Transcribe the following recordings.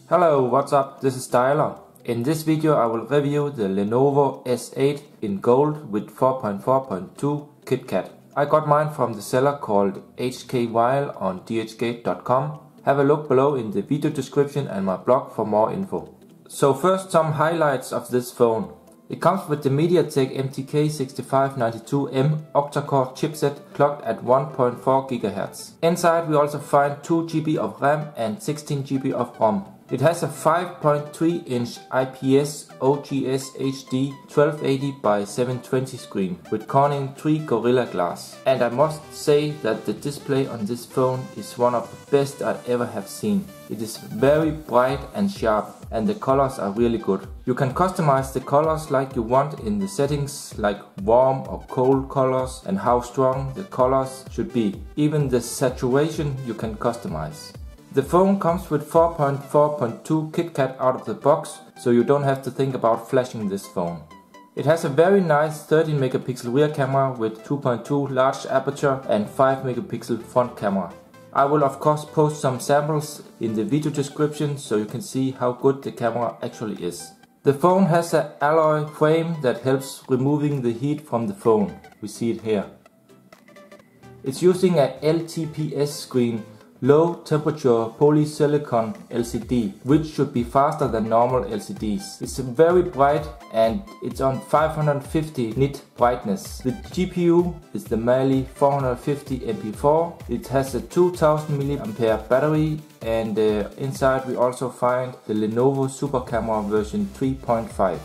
Hello, what's up? This is Tyler. In this video I will review the Lenovo S8 in gold with 4.4.2 Kitkat. I got mine from the seller called HKWile on dhgate.com. Have a look below in the video description and my blog for more info. So first, some highlights of this phone. It comes with the MediaTek MTK6592M octa-core chipset clocked at 1.4 GHz. Inside we also find 2 GB of RAM and 16 GB of ROM. It has a 5.3-inch IPS OGS HD 1280 by 720 screen with Corning 3 Gorilla Glass. And I must say that the display on this phone is one of the best I ever have seen. It is very bright and sharp, and the colors are really good. You can customize the colors like you want in the settings, like warm or cold colors and how strong the colors should be. Even the saturation you can customize. The phone comes with 4.4.2 Kitkat out of the box, so you don't have to think about flashing this phone. It has a very nice 13 megapixel rear camera with 2.2 large aperture and 5 megapixel front camera. I will of course post some samples in the video description so you can see how good the camera actually is. The phone has an alloy frame that helps removing the heat from the phone. We see it here. It's using a LTPS screen, low temperature PolySilicon LCD, which should be faster than normal LCDs. It's very bright and it's on 550 nit brightness. The GPU is the Mali-450 MP4. It has a 2000 mAh battery, and inside we also find the Lenovo Super Camera version 3.5.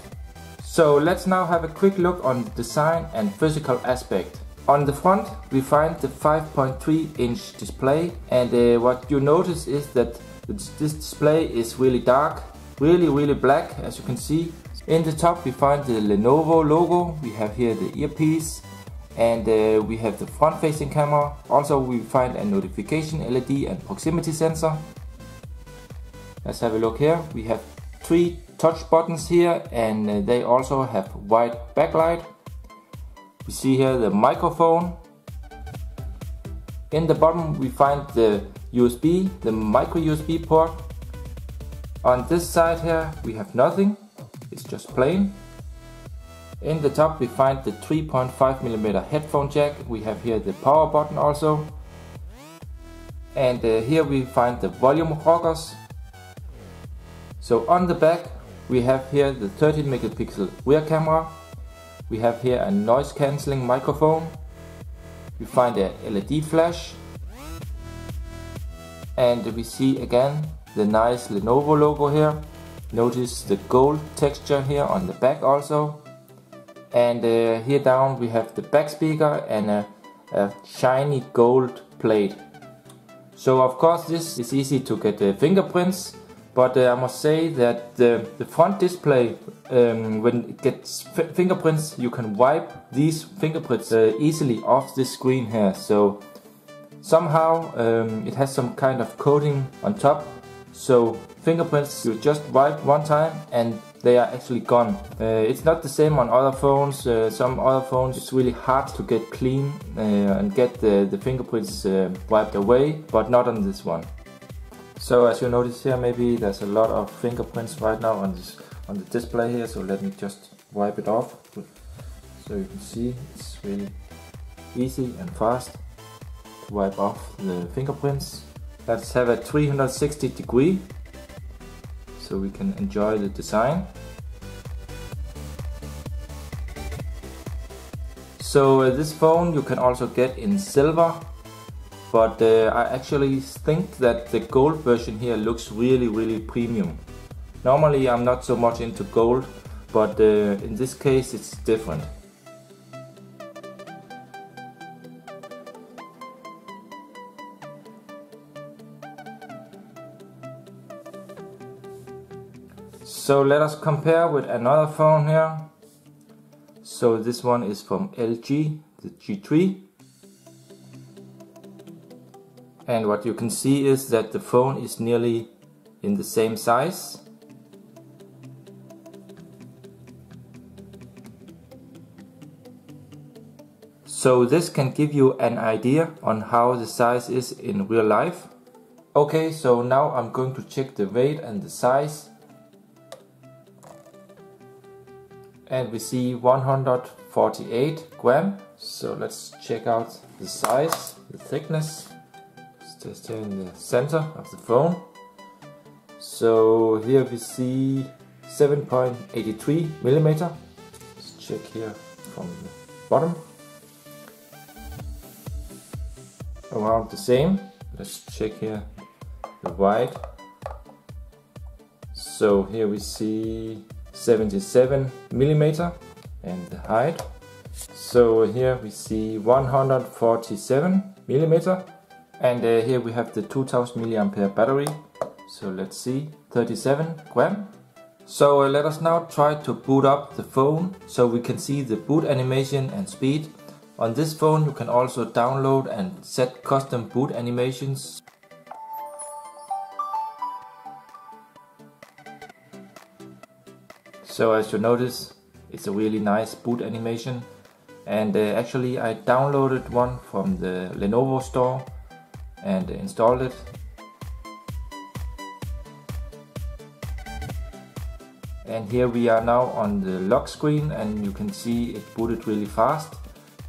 So let's now have a quick look on the design and physical aspect. On the front we find the 5.3-inch display, and what you notice is that this display is really dark, really black, as you can see. In the top we find the Lenovo logo, we have here the earpiece, and we have the front facing camera. Also we find a notification LED and proximity sensor. Let's have a look here. We have 3 touch buttons here, and they also have white backlight. We see here the microphone. In the bottom we find the USB, the micro USB port. On this side here we have nothing, it's just plain. In the top we find the 3.5mm headphone jack. We have here the power button also. And here we find the volume rockers. So on the back we have here the 13 megapixel rear camera. We have here a noise cancelling microphone. We find a LED flash. And we see again the nice Lenovo logo here. Notice the gold texture here on the back also. And here down we have the back speaker and a shiny gold plate. So of course this is easy to get fingerprints. But I must say that the front display, when it gets fingerprints, you can wipe these fingerprints easily off this screen here. So somehow it has some kind of coating on top. So fingerprints, you just wipe one time and they are actually gone. It's not the same on other phones. Some other phones it's really hard to get clean and get the fingerprints wiped away, but not on this one. So as you notice here, maybe there's a lot of fingerprints right now on the display here, so let me just wipe it off. So you can see it's really easy and fast to wipe off the fingerprints. Let's have a 360 degree so we can enjoy the design. So this phone you can also get in silver. But I actually think that the gold version here looks really premium. Normally I'm not so much into gold, but in this case it's different. So let us compare with another phone here. So this one is from LG, the G3. And what you can see is that the phone is nearly in the same size. So this can give you an idea on how the size is in real life. Okay, so now I'm going to check the weight and the size. And we see 148 gram. So let's check out the size, the thickness. It's just here in the center of the phone. So here we see 7.83 millimeter. Let's check here from the bottom. Around the same. Let's check here the wide. So here we see 77 millimeter and the height. So here we see 147 millimeter, and here we have the 2000 milliampere battery. So let's see, 37 gram. So let us now try to boot up the phone so we can see the boot animation and speed. On this phone you can also download and set custom boot animations. So as you notice, it's a really nice boot animation, and actually I downloaded one from the Lenovo store and installed it. And here we are now on the lock screen, and you can see it booted really fast.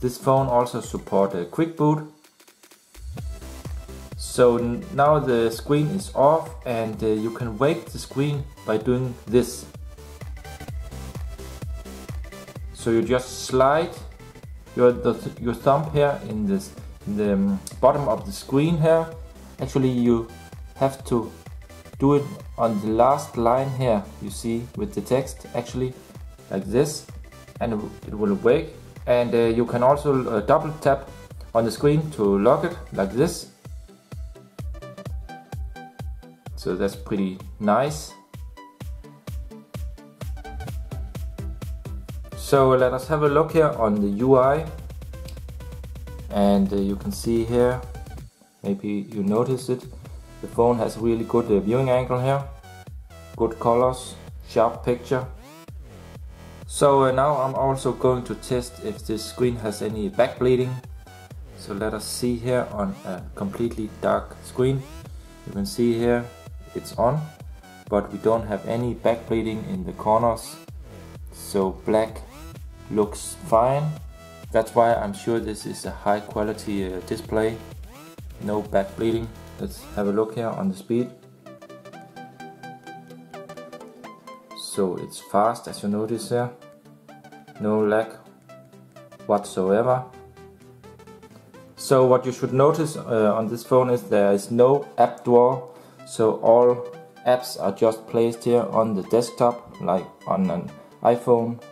This phone also supports a quick boot. So now the screen is off, and you can wake the screen by doing this. So you just slide your thumb here in the bottom of the screen here. Actually you have to do it on the last line here, you see, with the text, actually like this, and it will wake. And you can also double tap on the screen to lock it like this. So that's pretty nice. So let us have a look here on the UI, and you can see here, maybe you notice it, the phone has really good viewing angle here, good colors, sharp picture. So now I'm also going to test if this screen has any backbleeding. So let us see here on a completely dark screen. You can see here it's on, but we don't have any backbleeding in the corners. So black looks fine. That's why I'm sure this is a high quality display. No backbleeding. Let's have a look here on the speed. So it's fast, as you notice here. No lag whatsoever. So what you should notice on this phone is there is no app drawer. So all apps are just placed here on the desktop like on an iPhone.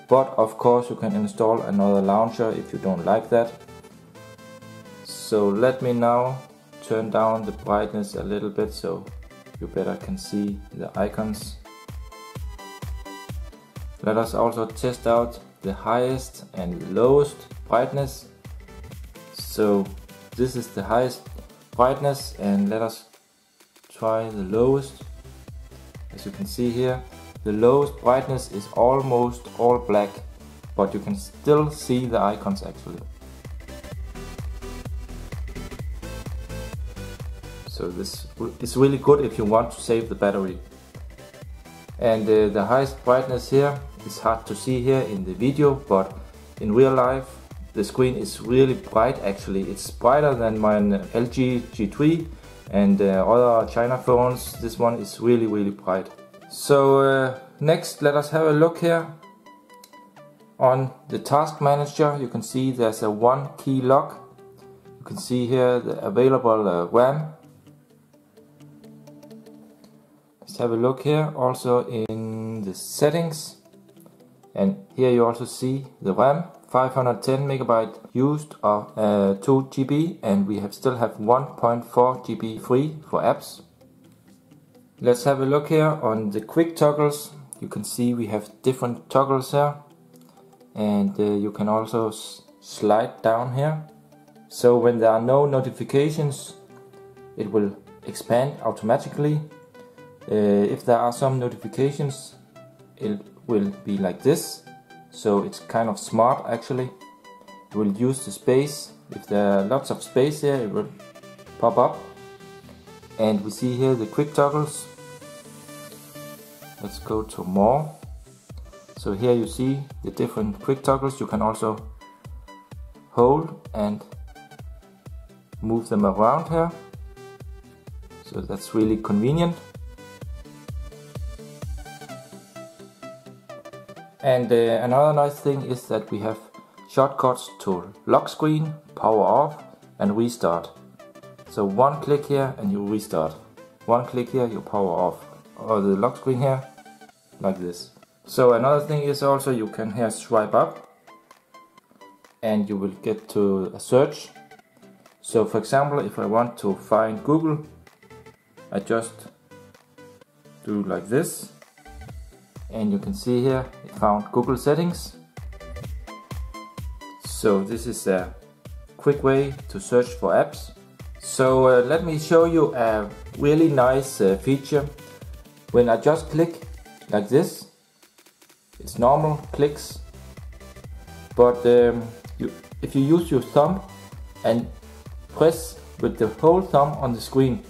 But of course you can install another launcher if you don't like that. So let me now turn down the brightness a little bit so you better can see the icons. Let us also test out the highest and lowest brightness. So this is the highest brightness, and let us try the lowest. As you can see here, the lowest brightness is almost all black, but you can still see the icons actually. So this is really good if you want to save the battery. And the highest brightness here is hard to see here in the video, but in real life the screen is really bright actually. It's brighter than my LG G3 and other China phones. This one is really bright. So next let us have a look here on the task manager. You can see there's a one key lock. You can see here the available RAM. Let's have a look here also in the settings, and here you also see the RAM, 510 megabyte used of 2 GB, and we still have 1.4 GB free for apps. Let's have a look here on the quick toggles. You can see we have different toggles here, and you can also slide down here. So when there are no notifications, it will expand automatically. If there are some notifications, it will be like this. So it's kind of smart actually. It will use the space. If there are lots of space here, it will pop up. And we see here the quick toggles. Let's go to more. So here you see the different quick toggles. You can also hold and move them around here. So that's really convenient. And another nice thing is that we have shortcuts to lock screen, power off and restart. So one click here and you restart. One click here, you power off. Or the lock screen here, like this. So another thing is also you can here swipe up and you will get to a search. So for example, if I want to find Google, I just do like this. And you can see here, it found Google settings. So this is a quick way to search for apps. So let me show you a really nice feature. When I just click like this, it's normal clicks. But if you use your thumb and press with the whole thumb on the screen,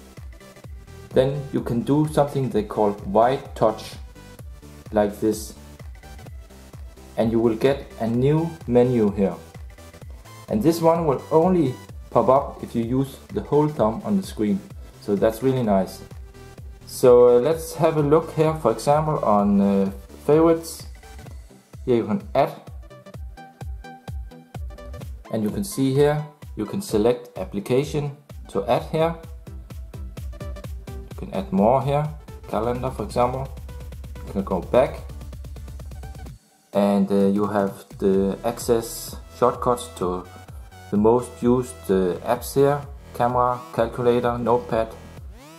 then you can do something they call white touch, like this. And you will get a new menu here. And this one will only pop up if you use the whole thumb on the screen. So that's really nice. So let's have a look here, for example, on favorites. Here you can add. And you can see here, you can select application to add here. You can add more here, calendar for example. You can go back. And you have the access shortcuts to the most used apps here: camera, calculator, notepad,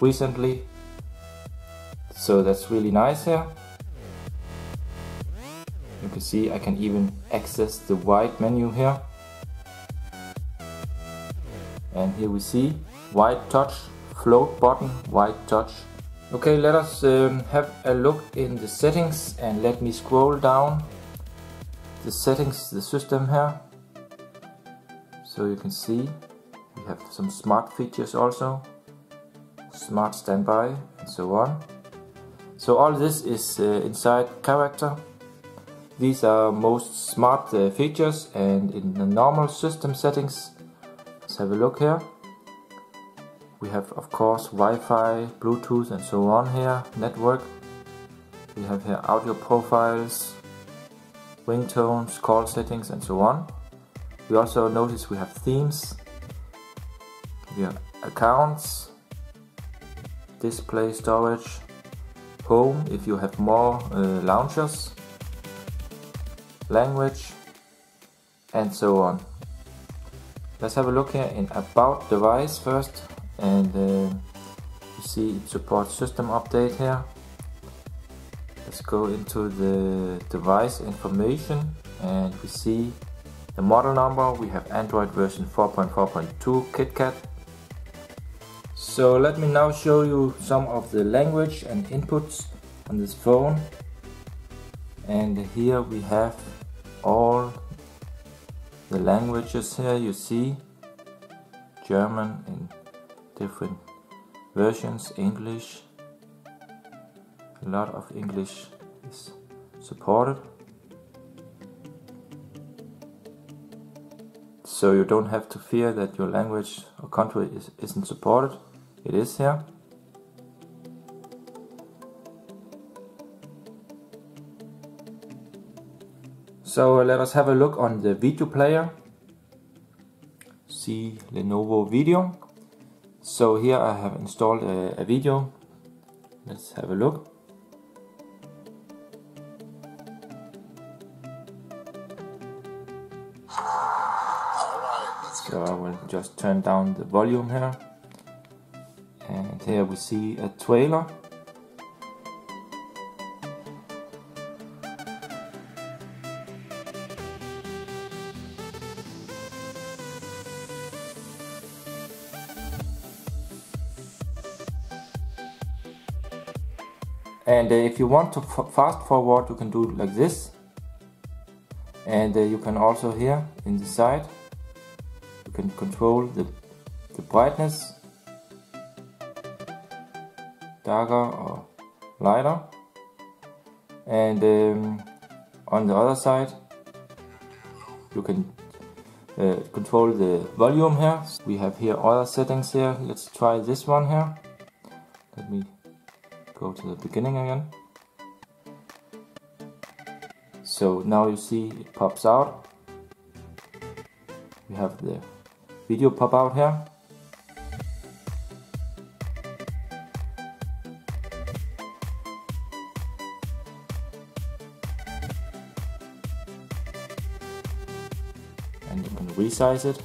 recently. So that's really nice here. You can see I can even access the white menu here. And here we see white touch, float button, white touch. Okay, let us have a look in the settings, and let me scroll down the settings, the system here. So you can see we have some smart features also, smart standby and so on. So all this is inside character. These are most smart features, and in the normal system settings, let's have a look here. We have of course Wi-Fi, Bluetooth and so on here, network. We have here audio profiles, ringtones, call settings and so on. We also notice we have themes, we have accounts, display storage, home if you have more launchers, language and so on. Let's have a look here in about device first, and you see it supports system update here. Let's go into the device information, and we see the model number. We have Android version 4.4.2 Kitkat. So let me now show you some of the language and inputs on this phone. And here we have all the languages here. You see German in different versions, English, a lot of English is supported. So you don't have to fear that your language or country isn't supported. It is here. So let us have a look on the video player. See Lenovo Video. So here I have installed a video. Let's have a look. So I will just turn down the volume here. And here we see a trailer. And if you want to fast forward, you can do it like this. And you can also here in the side, you can control the brightness, darker or lighter. And on the other side, you can control the volume here. We have here other settings here. Let's try this one here. Let me go to the beginning again. So now you see it pops out. We have the video pop out here. And you can resize it.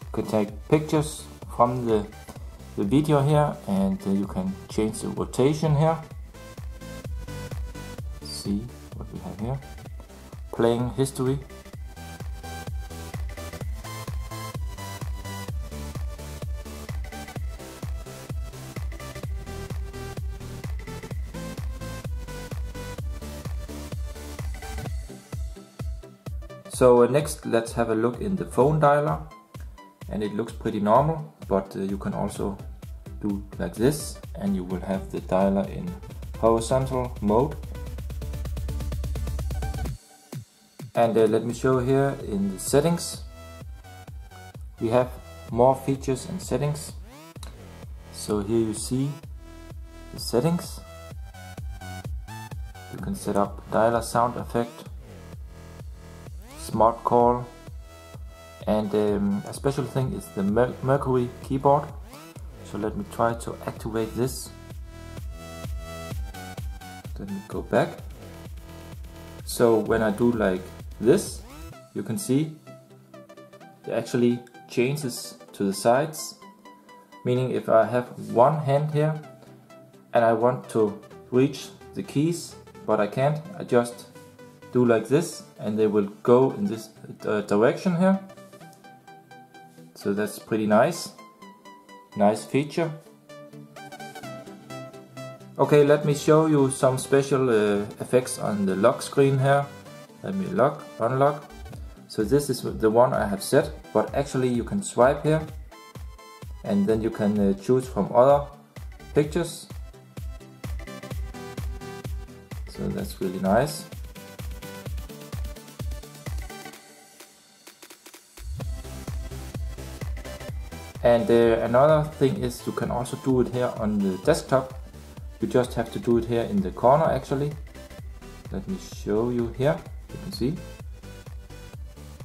You can take pictures from the video here, and you can change the rotation here. See what we have here. Playing history. So next let's have a look in the phone dialer. And it looks pretty normal, but you can also do like this, and you will have the dialer in horizontal mode. And let me show here in the settings. We have more features and settings. So here you see the settings. You can set up dialer sound effect, smart call, and a special thing is the Mercury keyboard. So let me try to activate this. Let me go back. So when I do like this, you can see it actually changes to the sides, meaning if I have one hand here and I want to reach the keys but I can't, I just do like this and they will go in this direction here. So that's pretty nice feature. Okay, let me show you some special effects on the lock screen here. Let me unlock. So this is the one I have set, but actually you can swipe here and then you can choose from other pictures. So that's really nice. And another thing is you can also do it here on the desktop. You just have to do it here in the corner actually. Let me show you here, you can see.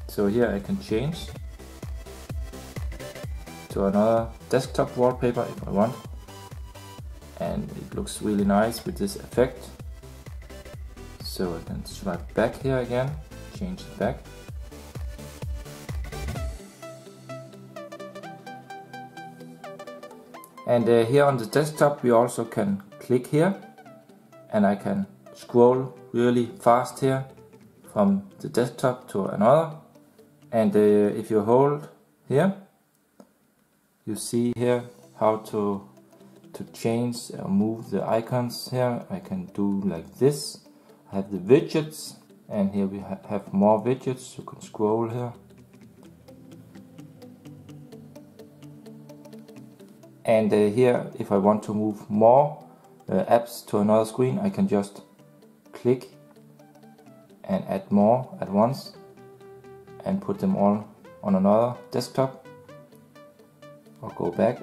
So here I can change to another desktop wallpaper if I want. And it looks really nice with this effect. So I can swipe back here again, change it back. And here on the desktop we also can click here and I can scroll really fast here from the desktop to another. And if you hold here, you see here how to change or move the icons here. I can do like this. I have the widgets, and here we have more widgets. You can scroll here. And here, if I want to move more apps to another screen, I can just click and add more at once and put them all on another desktop, or go back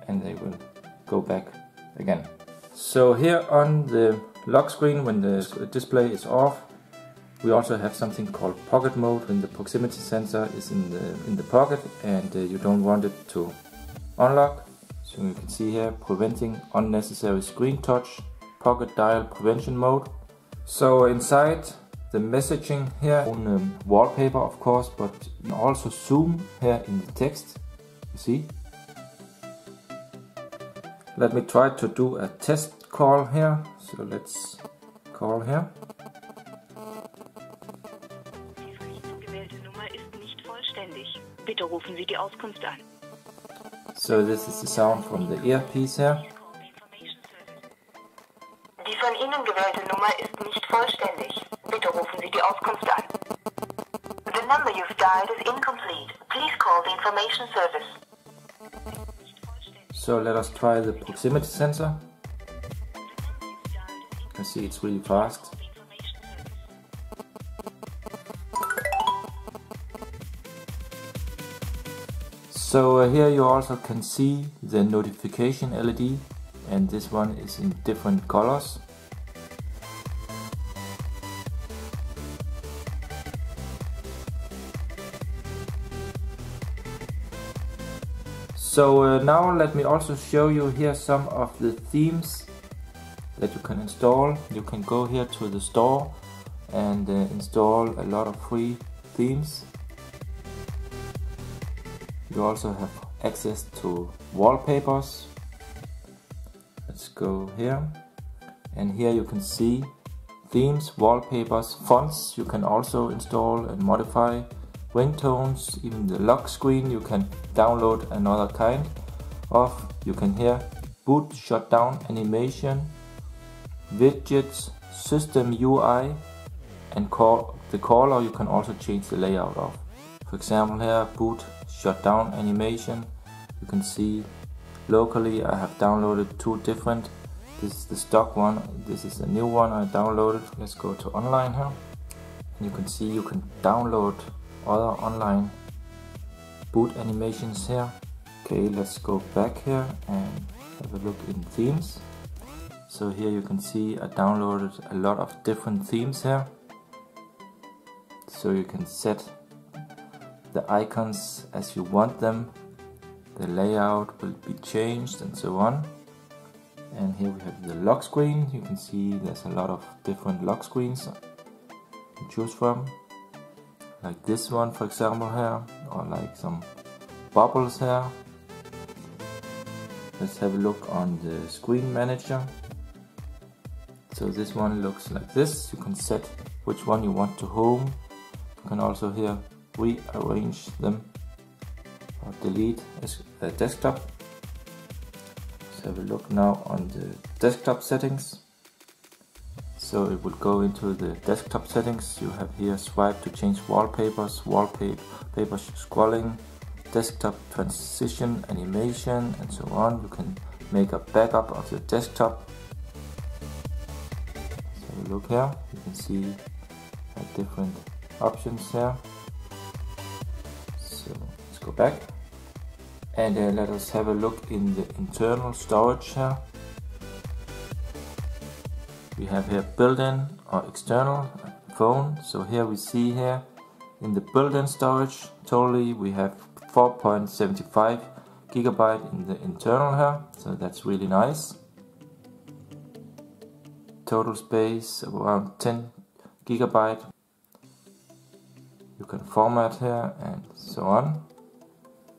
and they will go back again. So here on the lock screen, when the display is off, we also have something called pocket mode, when the proximity sensor is in the pocket and you don't want it to unlock. So you can see here, preventing unnecessary screen touch, pocket dial prevention mode. So inside the messaging here, on wallpaper of course, but you can also zoom here in the text, you see. Let me try to do a test call here. So let's call here. vollständig. Bitte rufen Sie die Auskunft an. So this is the sound from the earpiece here. Die von Ihnen gewählte Nummer ist nicht vollständig. Bitte rufen Sie die Auskunft an. The number you've dialed is incomplete. Please call the information service. So let us try the proximity sensor. You can see it's really fast. So here you also can see the notification LED, and this one is in different colors. So now let me also show you here some of the themes that you can install. You can go here to the store and install a lot of free themes. You also have access to wallpapers. Let's go here, and here you can see themes, wallpapers, fonts you can also install and modify, ringtones, even the lock screen you can download another kind of. You can here boot shutdown animation, widgets, system UI, and the caller you can also change the layout of. For example here, boot shutdown animation. You can see locally I have downloaded two different. This is the stock one, this is a new one I downloaded. Let's go to online here, and you can see you can download other online boot animations here. Okay, let's go back here and have a look in themes. So here you can see I downloaded a lot of different themes here. So you can set the icons as you want them, the layout will be changed and so on. And here we have the lock screen. You can see there's a lot of different lock screens to choose from, like this one for example here, or like some bubbles here. Let's have a look on the screen manager. So this one looks like this. You can set which one you want to home. You can also here rearrange them or delete a desktop. Let's have a look now on the desktop settings. So it will go into the desktop settings. You have here swipe to change wallpapers, wallpaper scrolling, desktop transition animation, and so on. You can make a backup of the desktop. So look here, you can see different options here. So let's go back and let us have a look in the internal storage here. We have here built-in or external phone. So here we see here in the built-in storage totally we have 4.75 gigabyte in the internal here, so that's really nice. Total space around 10 gigabyte. You can format here and so on.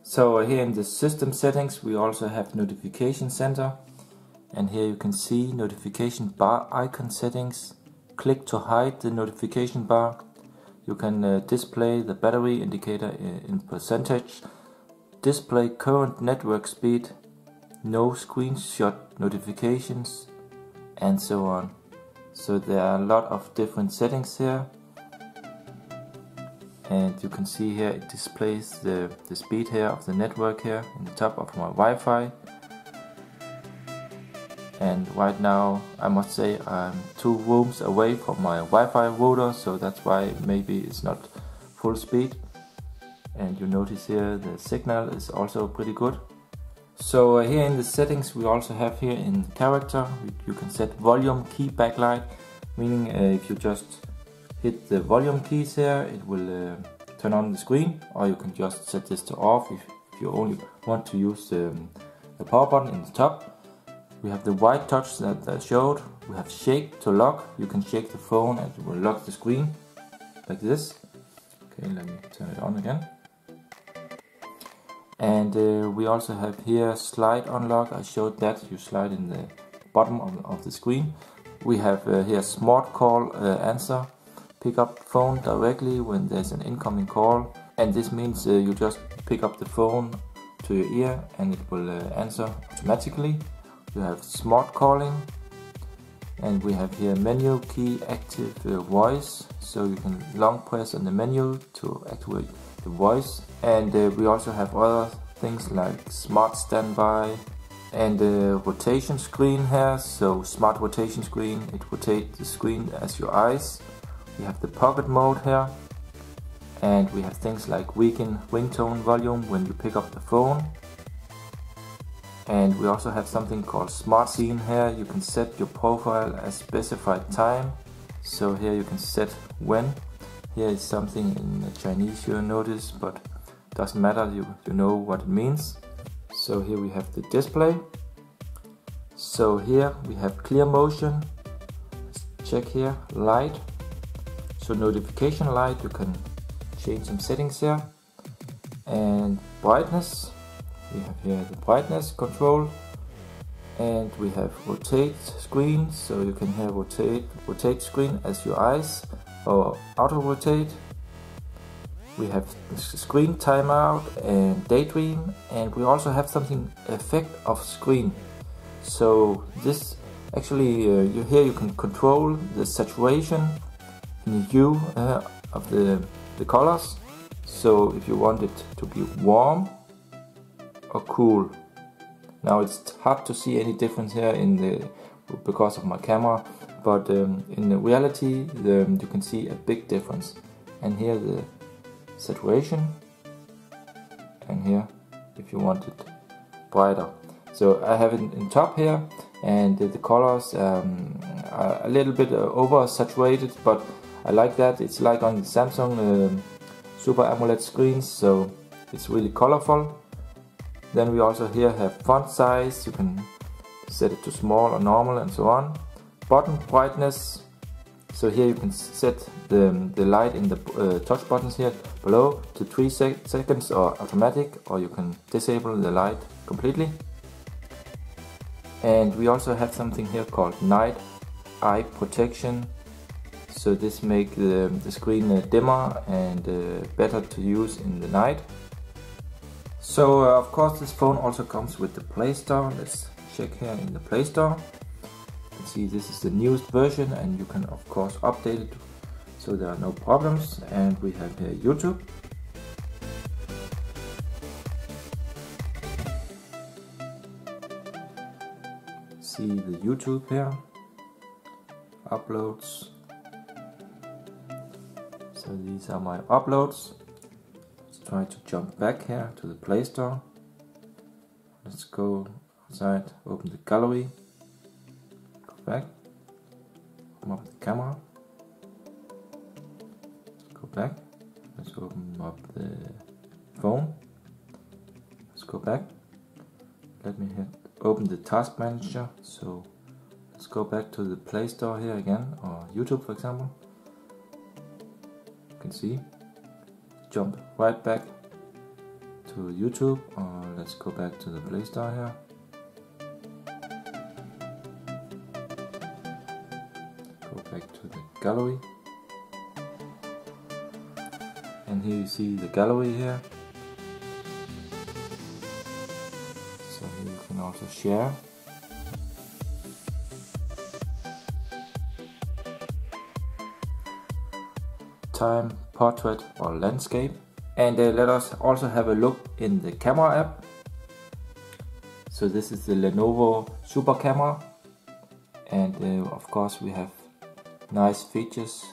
So here in the system settings we also have notification center, and here you can see notification bar icon settings. Click to hide the notification bar. You can display the battery indicator in percentage, display current network speed, no screenshot notifications, and so on. So there are a lot of different settings here, and you can see here it displays the speed here of the network here in the top of my Wi-Fi. And right now I must say I'm 2 rooms away from my Wi-Fi router, so that's why maybe it's not full speed. And you notice here the signal is also pretty good. So here in the settings we also have here in character, you can set volume key backlight, meaning if you just hit the volume keys here it will turn on the screen, or you can just set this to off if you only want to use the power button in the top. We have the white touch that I showed. We have shake to lock. You can shake the phone and it will lock the screen like this. Okay, let me turn it on again. And we also have here slide unlock. I showed that you slide in the bottom of the screen. We have here smart call answer. Pick up phone directly when there's an incoming call. and this means you just pick up the phone to your ear and it will answer automatically. You have smart calling, and we have here menu key active voice, so you can long press on the menu to activate the voice. And we also have other things like smart standby and rotation screen here. So smart rotation screen, it rotates the screen as your eyes. We have the pocket mode here, and we have things like weaken ringtone volume when you pick up the phone. And we also have something called smart scene here. You can set your profile as specified time. So here you can set when. Here is something in Chinese you notice, but doesn't matter, you know what it means. So here we have the display. So here we have clear motion. Let's check here, light. So notification light, you can change some settings here. And brightness. We have here the brightness control, and we have rotate screen, so you can here rotate screen as your eyes or auto rotate. We have screen timeout and daydream, and we also have something effect of screen. So this actually here you can control the saturation in the hue of the colors. So if you want it to be warm or cool. Now it's hard to see any difference here because of my camera, but in the reality you can see a big difference. And here the saturation, and here if you want it brighter. So I have it in top here, and the colors are a little bit over saturated, but I like that. It's like on the Samsung Super AMOLED screens, so it's really colorful. Then we also here have font size, you can set it to small or normal and so on. Button brightness, so here you can set the light in the touch buttons here below to 3 seconds or automatic, or you can disable the light completely. And we also have something here called night eye protection, so this makes the screen dimmer and better to use in the night. So of course this phone also comes with the Play Store. Let's check here in the Play Store. You can see this is the newest version, and you can of course update it so there are no problems. And we have here YouTube. See the YouTube here. Uploads. So these are my uploads. Try to jump back here to the Play Store. Let's go outside, open the gallery, go back, open up the camera, go back, let's open up the phone, let's go back, let me open the task manager. So let's go back to the Play Store here again, or YouTube for example. You can see, jump right back to YouTube, or let's go back to the Play Store here. Go back to the gallery, and here you see the gallery here. So here you can also share. Time, portrait or landscape. And let us also have a look in the camera app. So this is the Lenovo Super Camera, and of course we have nice features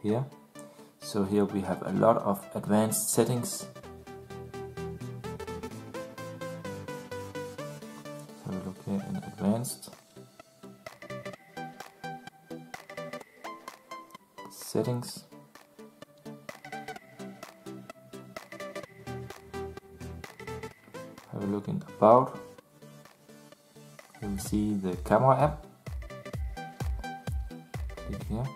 here. So here we have a lot of advanced settings. Have a look here in advanced settings. Have a look in about. You will see the camera app. Click here.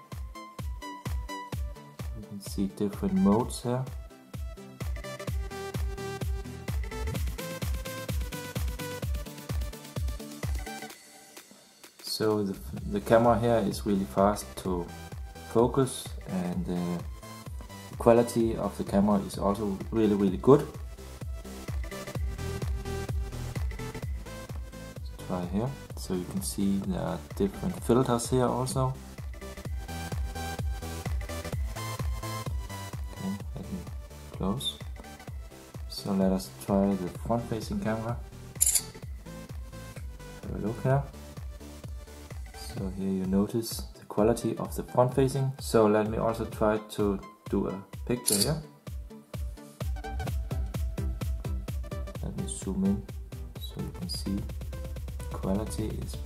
You can see different modes here. So the camera here is really fast to focus, and The quality of the camera is also really good. Let's try here. So you can see there are different filters here also. Okay, let me close. So let us try the front-facing camera. Have a look here. So here you notice the quality of the front-facing. So let me also try to do a picture here. Let me zoom in so you can see the quality is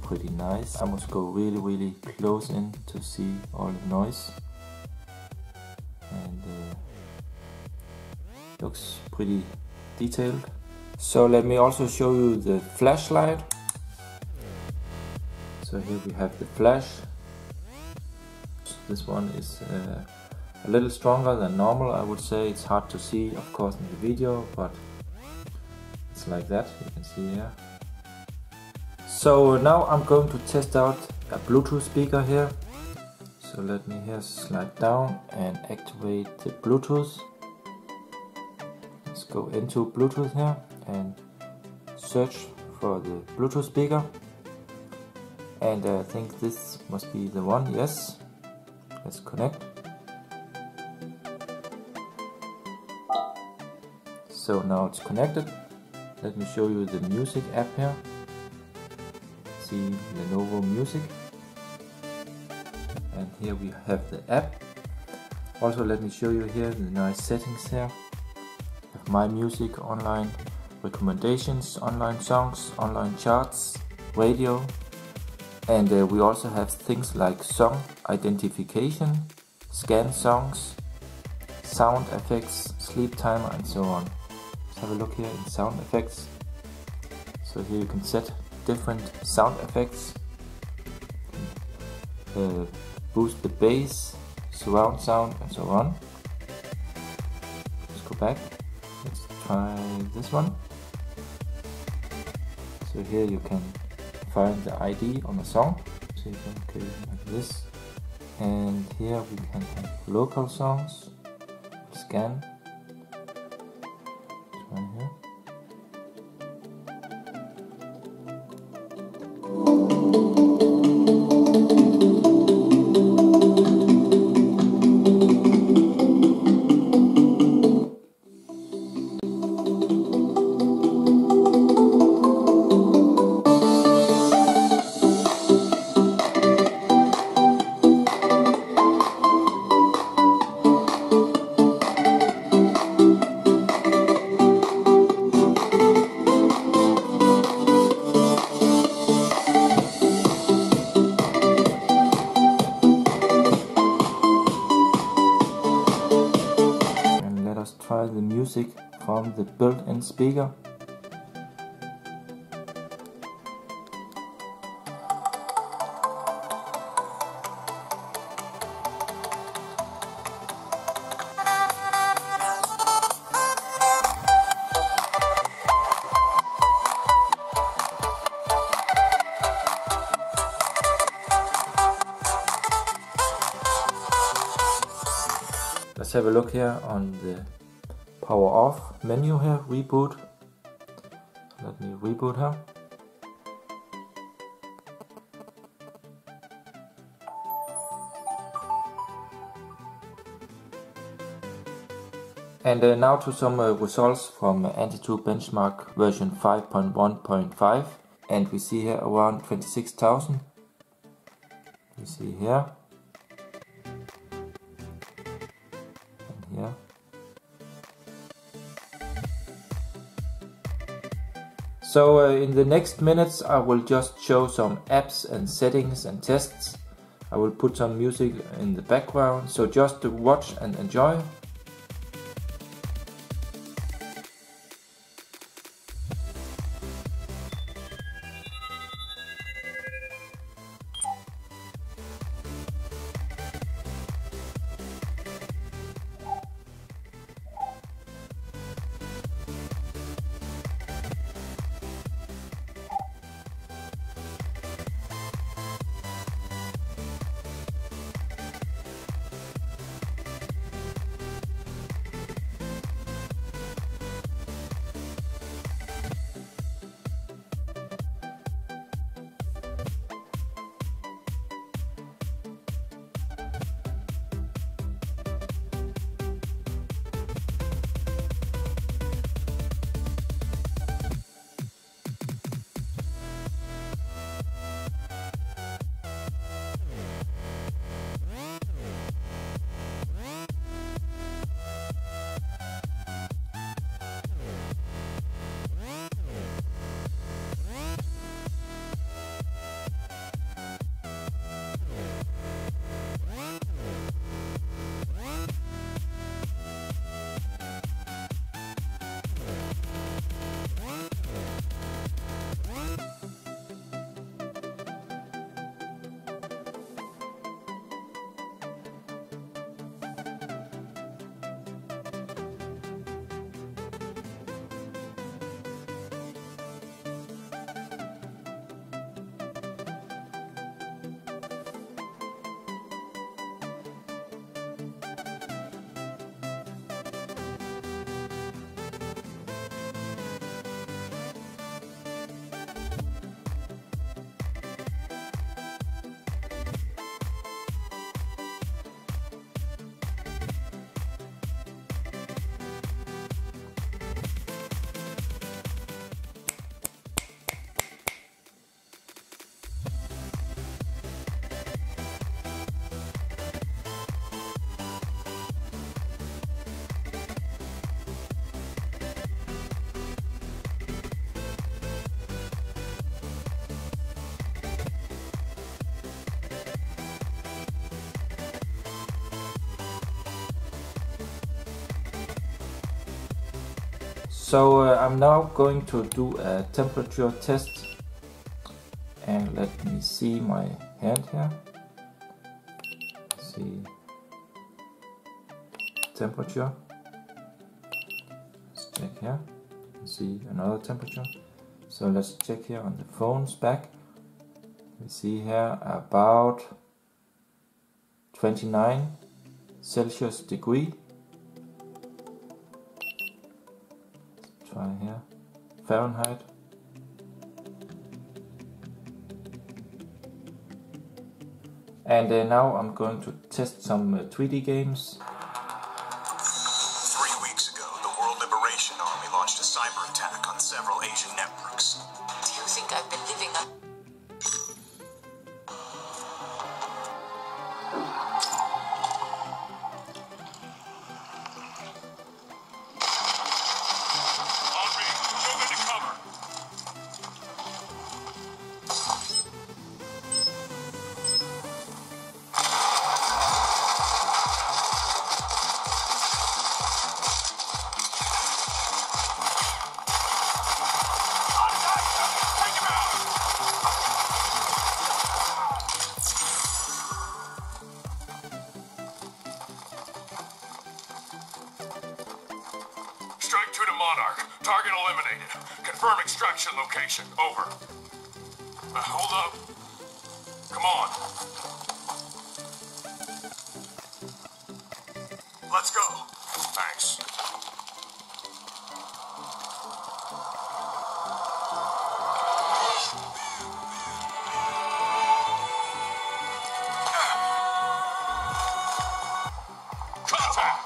pretty nice. I must go really close in to see all the noise. And looks pretty detailed. So let me also show you the flashlight. So here we have the flash. This one is a little stronger than normal, I would say. It's hard to see, of course, in the video, but it's like that, you can see here. So now I'm going to test out a Bluetooth speaker here. So let me here slide down and activate the Bluetooth. Let's go into Bluetooth here and search for the Bluetooth speaker. And I think this must be the one, yes. Let's connect. So now it's connected. Let me show you the music app here. See Lenovo Music. And here we have the app. Also let me show you here the nice settings here. Have my music, online recommendations, online songs, online charts, radio. And we also have things like song identification, scan songs, sound effects, sleep timer and so on. Let's have a look here in sound effects. So here you can set different sound effects. Boost the bass, surround sound and so on. Let's go back. Let's try this one. So here you can find the ID on the song. So you can create like this. And here we can have local songs. Scan. Try here. Try the music from the built-in speaker. Let's have a look here on the power off menu here, reboot. Let me reboot her. And now to some results from Antutu benchmark version 5.1.5, and we see here around 26,000. You see here and here. So in the next minutes I will just show some apps and settings and tests. I will put some music in the background, so just to watch and enjoy. So I'm now going to do a temperature test, and let me see my hand here. See temperature. Let's check here. See another temperature. So let's check here on the phone's back. We see here about 29 Celsius degree. Let's try here Fahrenheit. And now I'm going to test some 3D games. 3 weeks ago, the World Liberation Army launched a cyber attack on several Asian networks. Do you think I've been living up? Strike 2 to Monarch. Target eliminated. Confirm extraction location. Over. Hold up. Come on. Let's go. Thanks. Contact!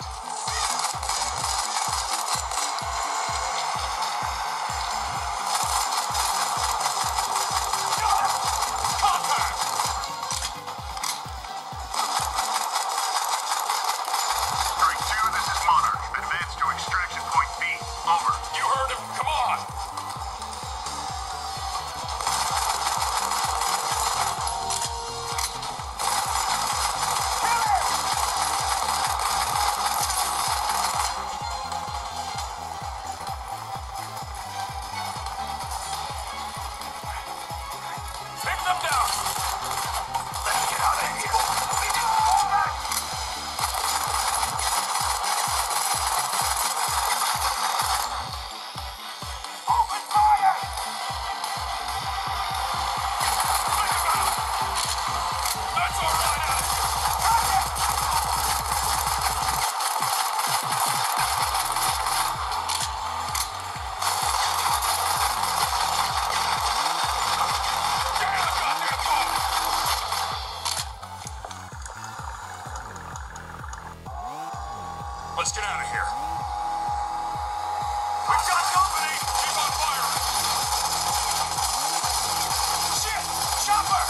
Let's get out of here. We've got company! Keep on firing! Shit! Chopper!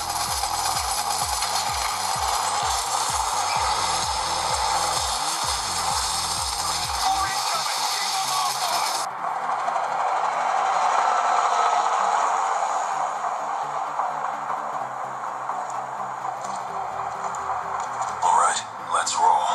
More incoming! Keep them on board! All right, let's roll.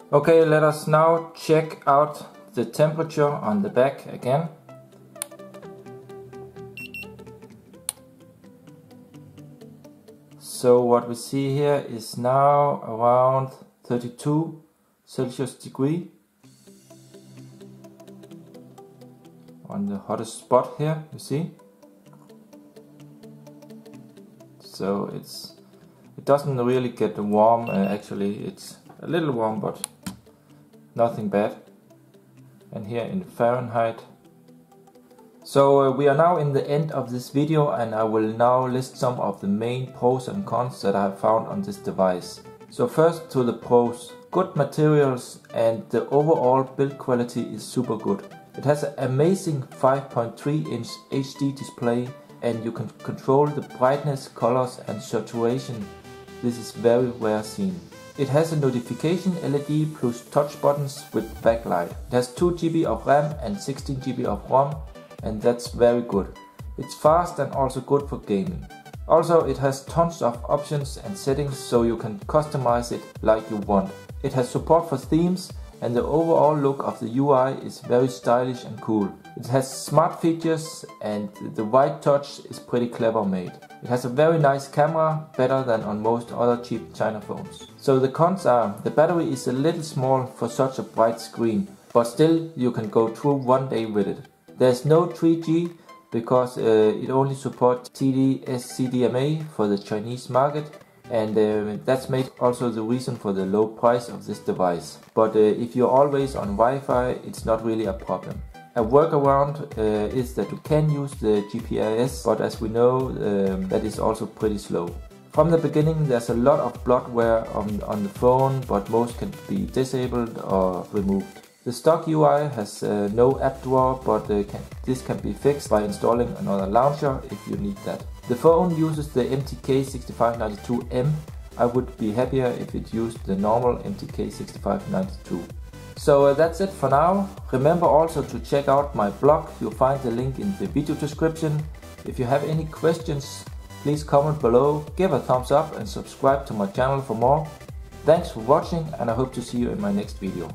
Okay, let us now check out the temperature on the back again. So what we see here is now around 32 Celsius degree on the hottest spot here, you see. So it doesn't really get warm, actually it's a little warm but nothing bad. And here in Fahrenheit. So we are now in the end of this video, and I will now list some of the main pros and cons that I have found on this device. So first to the pros. Good materials and the overall build quality is super good. It has an amazing 5.3-inch HD display, and you can control the brightness, colors and saturation. This is very rare seen. It has a notification LED plus touch buttons with backlight. It has 2 GB of RAM and 16 GB of ROM, and that's very good. It's fast and also good for gaming. Also, it has tons of options and settings, so you can customize it like you want. It has support for themes, and the overall look of the UI is very stylish and cool. It has smart features, and the white touch is pretty clever made. It has a very nice camera, better than on most other cheap China phones. So the cons are, the battery is a little small for such a bright screen, but still you can go through one day with it. There's no 3G because it only supports TD-SCDMA for the Chinese market, and that's made also the reason for the low price of this device. But if you're always on Wi-Fi, it's not really a problem. A workaround is that you can use the GPS, but as we know, that is also pretty slow. From the beginning there's a lot of bloatware on the phone, but most can be disabled or removed. The stock UI has no app drawer, but this can be fixed by installing another launcher if you need that. The phone uses the MTK6592M. I would be happier if it used the normal MTK6592. So that's it for now. Remember also to check out my blog. You'll find the link in the video description. If you have any questions, please comment below, give a thumbs up and subscribe to my channel for more. Thanks for watching, and I hope to see you in my next video.